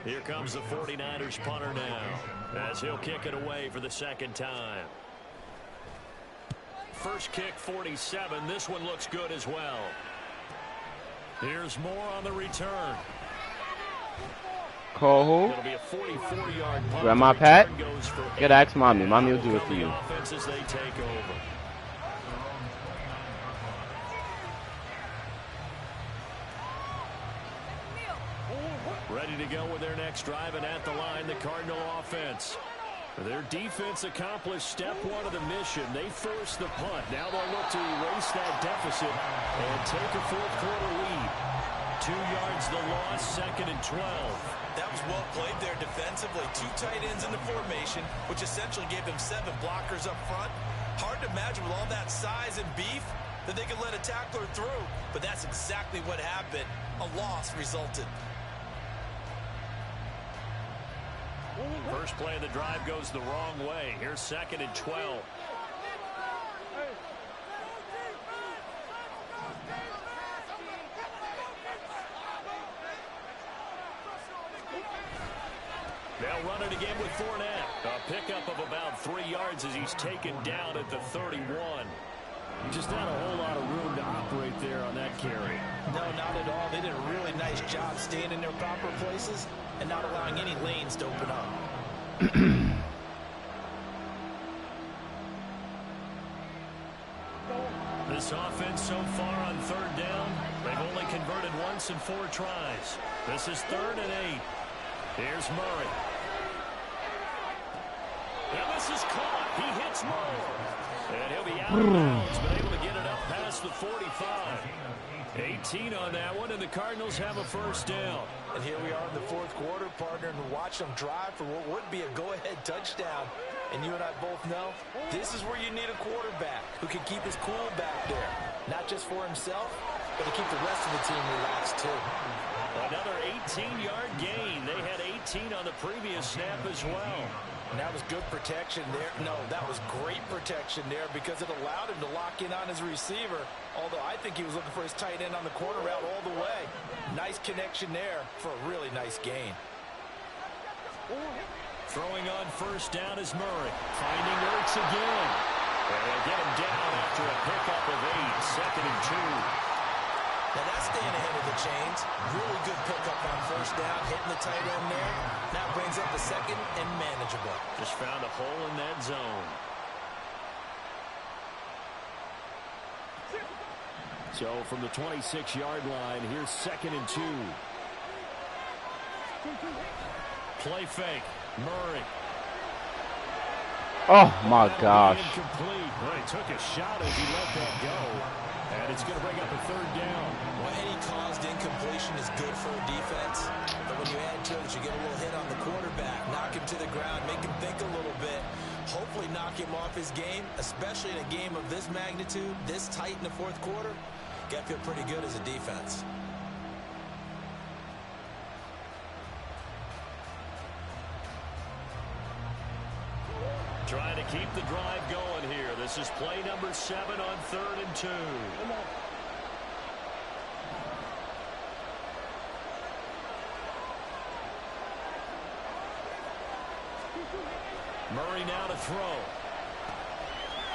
Here comes the 49ers punter now, as he'll kick it away for the 2nd time. First kick, 47. This one looks good as well. Here's more on the return. Call who? It'll be a 44-yard punt. Grandma Pat? Get ask Mommy. Mommy will do it for you. Offenses they take over. Ready to go with their next drive, and at the line, the Cardinal offense. Their defense accomplished step 1 of the mission. They forced the punt. Now they'll look to erase that deficit and take a 4th quarter lead. 2 yards the loss, 2nd and 12. That was well played there defensively. 2 tight ends in the formation, which essentially gave them 7 blockers up front. Hard to imagine with all that size and beef that they could let a tackler through, but that's exactly what happened. A loss resulted. First play of the drive goes the wrong way. Here's 2nd and 12. They'll run it again with Fournette. A pickup of about 3 yards as he's taken down at the 31. Just not a whole lot of room to operate there on that carry. No, not at all. They did a really nice job staying in their proper places and not allowing any lanes to open up. This offense so far on 3rd down, they've only converted once in 4 tries. This is 3rd and 8. Here's Murray. And this is caught. He hits Moore. And he'll be out of bounds, but able to get it up past the 45. 18 on that one, and the Cardinals have a 1st down. And here we are in the 4th quarter, partner, and watch them drive for what would be a go-ahead touchdown. And you and I both know this is where you need a quarterback who can keep his cool back there. Not just for himself, but to keep the rest of the team relaxed, too. Another 18-yard gain. They had 18 on the previous snap as well. And that was good protection there. No, that was great protection there because it allowed him to lock in on his receiver. Although I think he was looking for his tight end on the corner route all the way. Nice connection there for a really nice gain. Throwing on 1st down is Murray. Finding Ertz again. And they'll get him down after a pickup of 8, 2nd and 2. Now that's staying ahead of the chains. Really good pickup on first down, hitting the tight end there. Now brings up the 2nd and manageable. Just found a hole in that zone. So from the 26-yard line, here's 2nd and 2. Play fake. Murray. Oh my gosh. Incomplete. Well, he took a shot as he let that go. And it's going to bring up a 3rd down. Well, any caused incompletion is good for a defense. But when you add to it, you get a little hit on the quarterback, knock him to the ground, make him think a little bit, hopefully knock him off his game, especially in a game of this magnitude, this tight in the 4th quarter. Got to feel pretty good as a defense. Trying to keep the drive going here. This is play number 7 on 3rd and 2. Murray now to throw.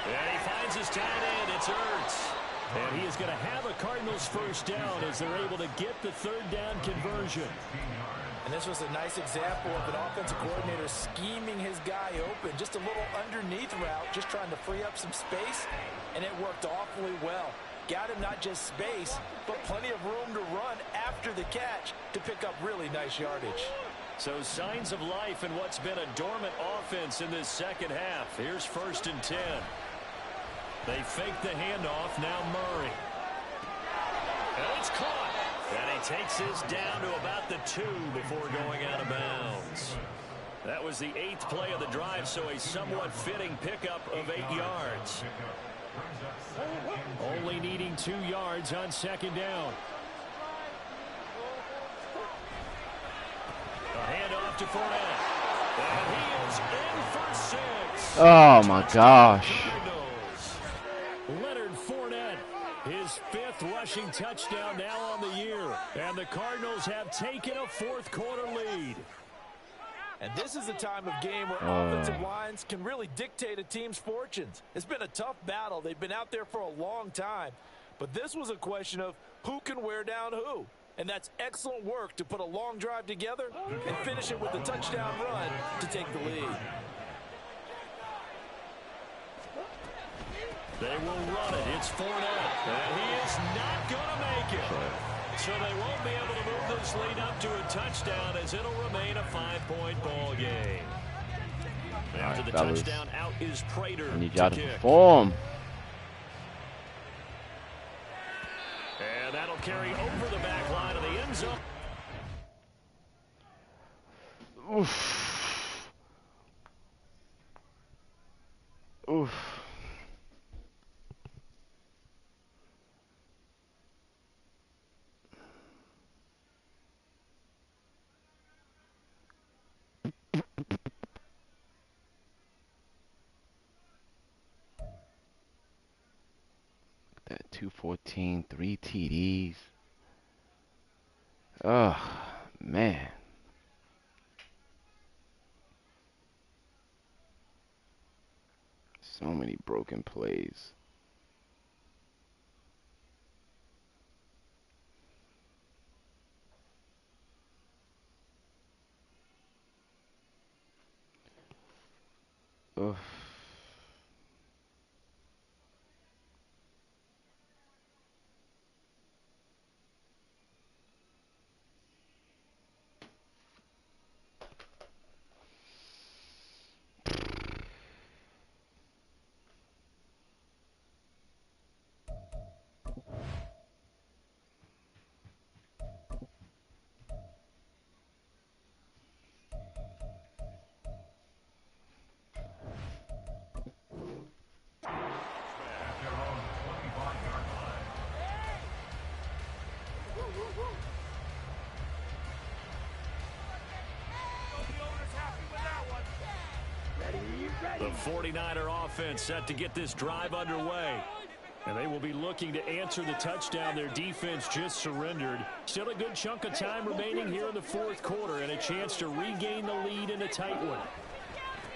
And he finds his tight end. It's Ertz. And he is going to have a Cardinals first down as they're able to get the 3rd down conversion. And this was a nice example of an offensive coordinator scheming his guy open. Just a little underneath route, just trying to free up some space, and it worked awfully well. Got him not just space, but plenty of room to run after the catch to pick up really nice yardage. So signs of life in what's been a dormant offense in this 2nd half. Here's 1st and 10. They fake the handoff. Now Murray. And it's caught. And he takes this down to about the 2 before going out of bounds. That was the 8th play of the drive, so a somewhat fitting pickup of 8 yards. Only needing 2 yards on 2nd down. A handoff to Fournette. And he is in for 6. Oh my gosh. Leonard Fournette, his 5th rushing touchdown now on the year. And the Cardinals have taken a 4th quarter lead. And this is a time of game where offensive lines can really dictate a team's fortunes. It's been a tough battle. They've been out there for a long time. But this was a question of who can wear down who. And that's excellent work to put a long drive together and finish it with a touchdown run to take the lead. They will run it. It's Fournette. And he is not going to make it. So they won't be able to move this lead up to a touchdown as it'll remain a 5-point ball game. After the touchdown, out is Prater I need y'all to to kick. perform. And that'll carry over the back line of the end zone. Oof. Oof. That 214, 3 TDs. Oh, man. So many broken plays. Oof. The 49er offense set to get this drive underway. And they will be looking to answer the touchdown their defense just surrendered. Still a good chunk of time remaining here in the 4th quarter and a chance to regain the lead in a tight one.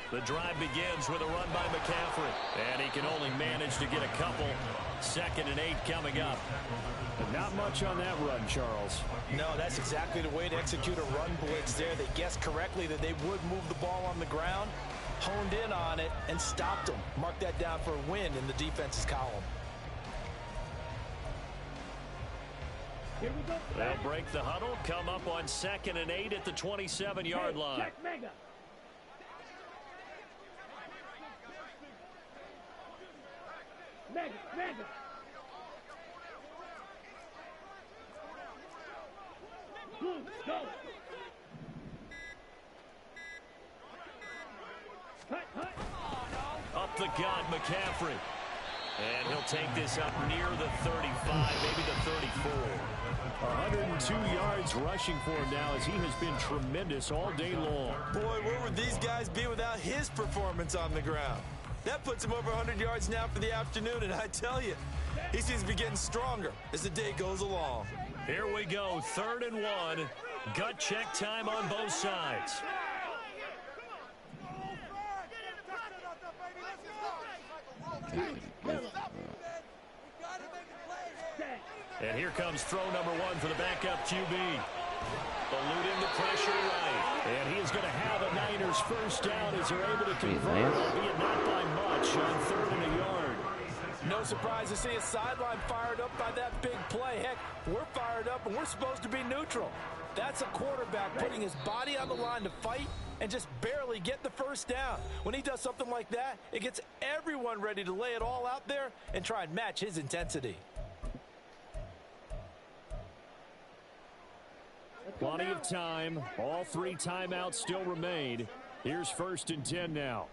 The drive begins with a run by McCaffrey. And he can only manage to get a couple. 2nd and 8 coming up. But not much on that run, Charles. No, that's exactly the way to execute a run blitz there. They guessed correctly that they would move the ball on the ground, honed in on it, and stopped them. Mark that down for a win in the defense's column. They'll break the huddle, come up on 2nd and 8 at the 27-yard line. Up the gut, McCaffrey. And he'll take this up near the 35, maybe the 34. 102 yards rushing for him now as he has been tremendous all day long. Boy, where would these guys be without his performance on the ground? That puts him over 100 yards now for the afternoon, and I tell you, he seems to be getting stronger as the day goes along. Here we go, 3rd and 1. Gut check time on both sides. And here comes throw number 1 for the backup QB. Eluding the pressure right. And he is going to have a Niners first down as they're able to convert, albeit not by much, on 3rd and a yard. No surprise to see a sideline fired up by that big play. Heck, we're fired up and we're supposed to be neutral. That's a quarterback putting his body on the line to fight and just barely get the first down. When he does something like that, it gets everyone ready to lay it all out there and try and match his intensity. Plenty of time. All 3 timeouts still remain. Here's 1st and 10 now.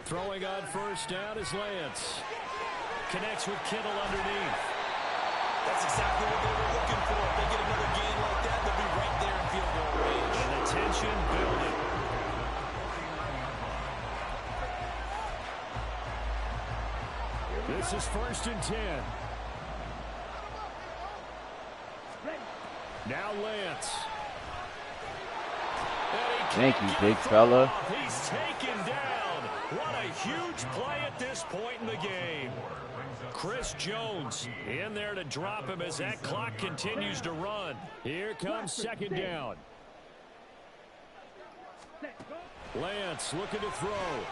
Throwing on first down is Lance. Connects with Kittle underneath. That's exactly what they were looking for. If they get another gain like that, they'll be right there in field goal range. And the tension building. This is 1st and 10. Now Lance. Thank you, big fella. He's taken down. What a huge play at this point in the game. Chris Jones in there to drop him as that clock continues to run. Here comes 2nd down. Lance looking to throw.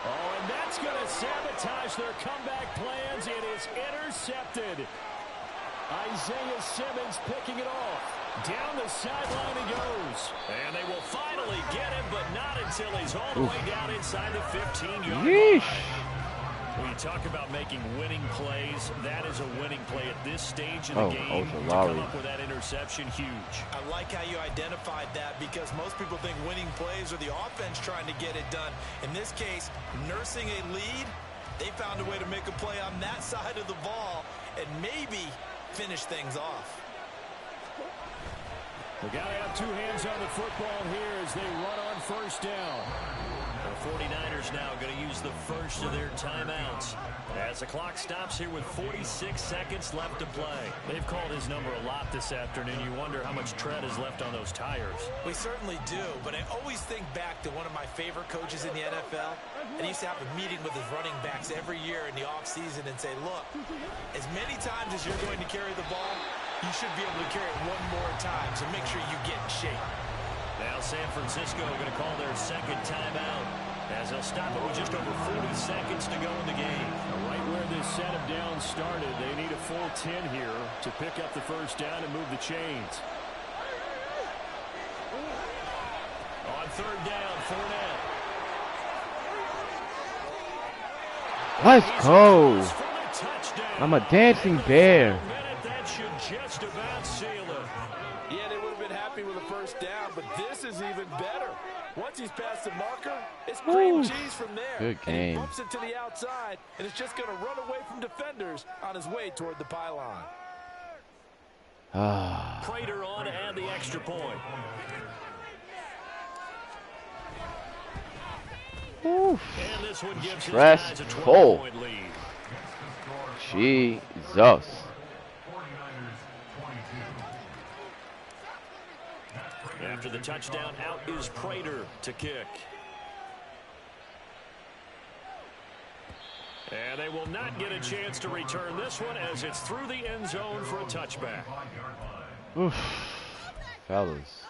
Oh, and that's going to sabotage their comeback plans. It is intercepted. Isaiah Simmons picking it off. Down the sideline he goes. And they will finally get him, but not until he's all the way down inside the 15-yard Yeesh. line. When you talk about making winning plays, that is a winning play at this stage of the game. To come up with that interception, huge. I like how you identified that because most people think winning plays are the offense trying to get it done. In this case, nursing a lead, they found a way to make a play on that side of the ball and maybe finish things off. They got to have 2 hands on the football here as they run on first down. The 49ers now going to use the first of their timeouts as the clock stops here with 46 seconds left to play. They've called his number a lot this afternoon. You wonder how much tread is left on those tires. We certainly do, but I always think back to one of my favorite coaches in the NFL. And he used to have a meeting with his running backs every year in the offseason and say, look, as many times as you're going to carry the ball, you should be able to carry it one more time, so make sure you get in shape. Now San Francisco going to call their 2nd timeout as they'll stop it with just over 40 seconds to go in the game. Right where this set of downs started, they need a full 10 here to pick up the first down and move the chains. On 3rd down, Fournette. Let's go. I'm a dancing bear. That should just about seal it. Yeah, they would have been happy with a first down, but this is even better. Once he's past the marker, it's cream cheese from there. Good game. And he bumps it to the outside, and it's just going to run away from defenders on his way toward the pylon. Prater on to add the extra point. Oof. And this one gives his Stress guys a full. 12-point lead. Jesus. After the touchdown, out is Prater to kick. And they will not get a chance to return this one as it's through the end zone for a touchback. Oof. Fellas.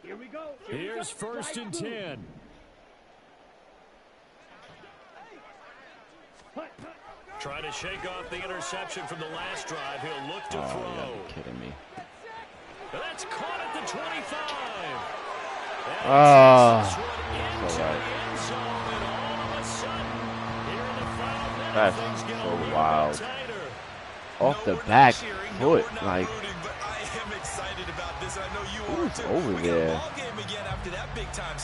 Here we go. Here's 1st and 10. Trying to shake off the interception from the last drive. He'll look to throw. You gotta be kidding me. That's caught at the 25. That's so wild. Off the back foot, like. Who's over there? Big time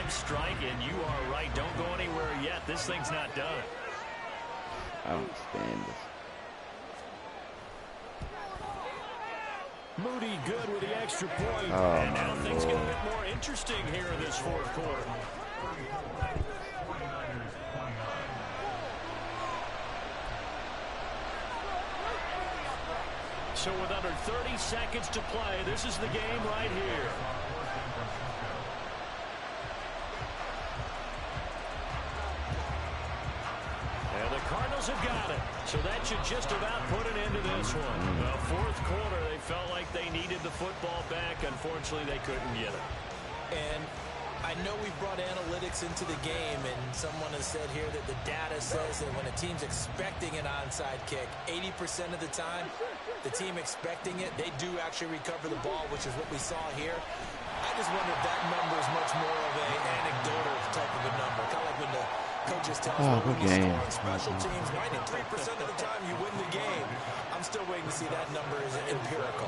strike, and you are right. Don't go anywhere yet. This thing's not done. I don't understand this. Moody good with the extra point. And now things get a bit more interesting here in this 4th quarter. So with under 30 seconds to play, this is the game right here. And the Cardinals have got it. So that should just about put an end to this one. The 4th quarter, they felt like they needed the football back. Unfortunately, they couldn't get it. And I know we brought analytics into the game, and someone has said here that the data says that when a team's expecting an onside kick, 80% of the time, the team expecting it, they do actually recover the ball, which is what we saw here. I just wonder if that number is much more of an anecdotal type of a number, kind of like when the coaches tell us when you score on special teams, 93% of the time you win the game. I'm still waiting to see that number is empirical.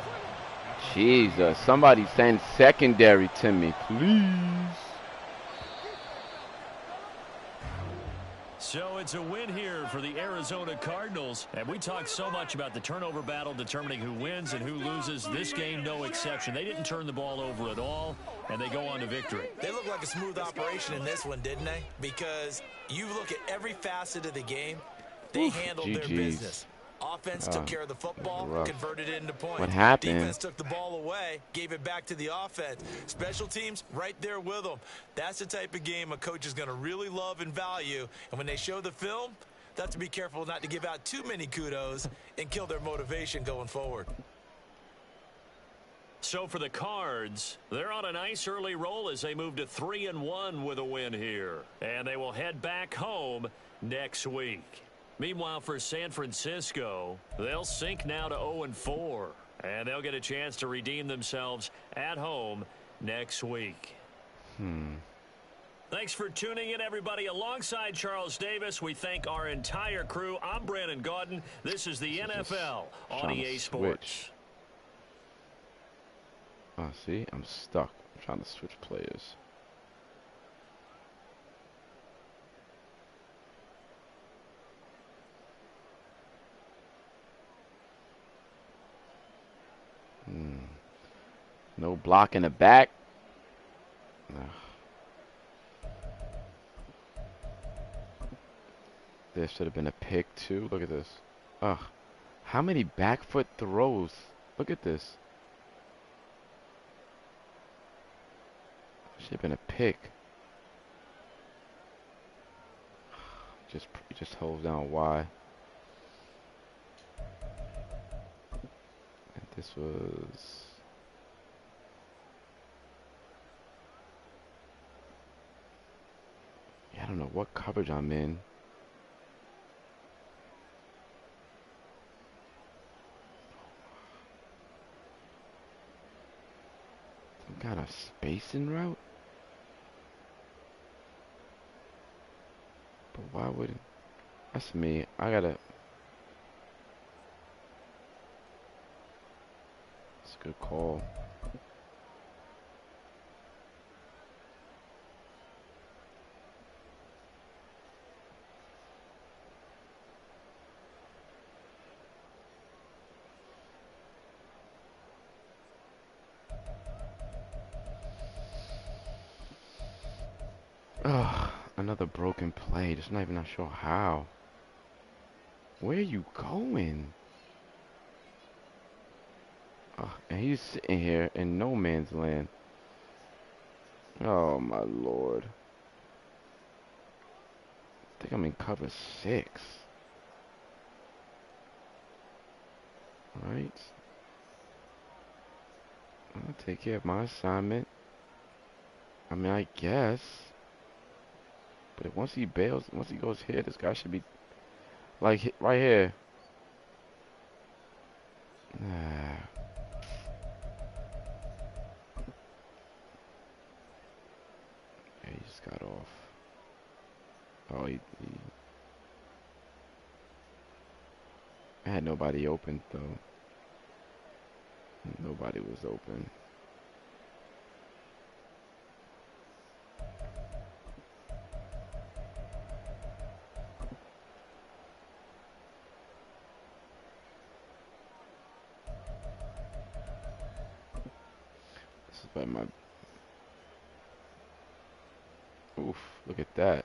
Jesus, somebody send secondary to me, please. So it's a win here for the Arizona Cardinals. And we talk so much about the turnover battle determining who wins and who loses. This game, no exception. They didn't turn the ball over at all, and they go on to victory. They look like a smooth operation in this one, didn't they? Because you look at every facet of the game, they handled their business. Offense took care of the football, converted it into points. What happened? Defense took the ball away, gave it back to the offense. Special teams, right there with them. That's the type of game a coach is going to really love and value. And when they show the film, they have to be careful not to give out too many kudos and kill their motivation going forward. So for the Cards, they're on a nice early roll as they move to 3-1 with a win here. And they will head back home next week. Meanwhile, for San Francisco, they'll sink now to 0-4, and they'll get a chance to redeem themselves at home next week. Thanks for tuning in, everybody. Alongside Charles Davis, we thank our entire crew. I'm Brandon Gaudin. This is the NFL on EA Sports. Oh, see? I'm stuck. I'm trying to switch players. No block in the back. There should have been a pick too. Look at this. Ugh. How many back foot throws? Look at this. Should have been a pick. Just holds down Y. And this was. I don't know what coverage I'm in. Some kind of spacing route? But why would... That's me. I gotta... That's a good call. Another broken play. Just not even not sure how. Where are you going? And he's sitting here in no man's land. Oh my lord. I think I'm in cover 6. Right. I'll take care of my assignment. I mean, I guess. But once he bails, once he goes here, this guy should be like right here. Nah. Yeah, he just got off. Oh, I had nobody open though. Nobody was open. This is by my. Oof! Look at that.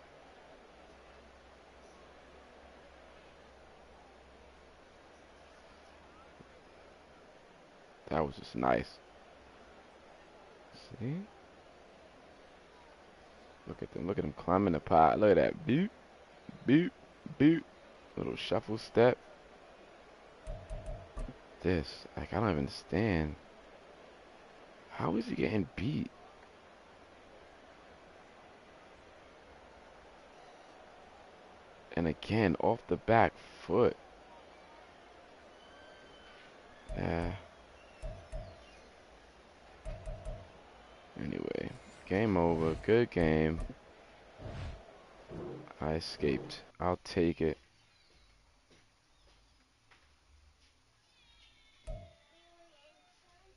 That was just nice. See? Look at them. Look at them climbing the pot. Look at that. Boop, boop, boop. Little shuffle step. This, like, I don't even understand. How is he getting beat? And again, off the back foot. Yeah. Anyway, game over. Good game. I escaped. I'll take it.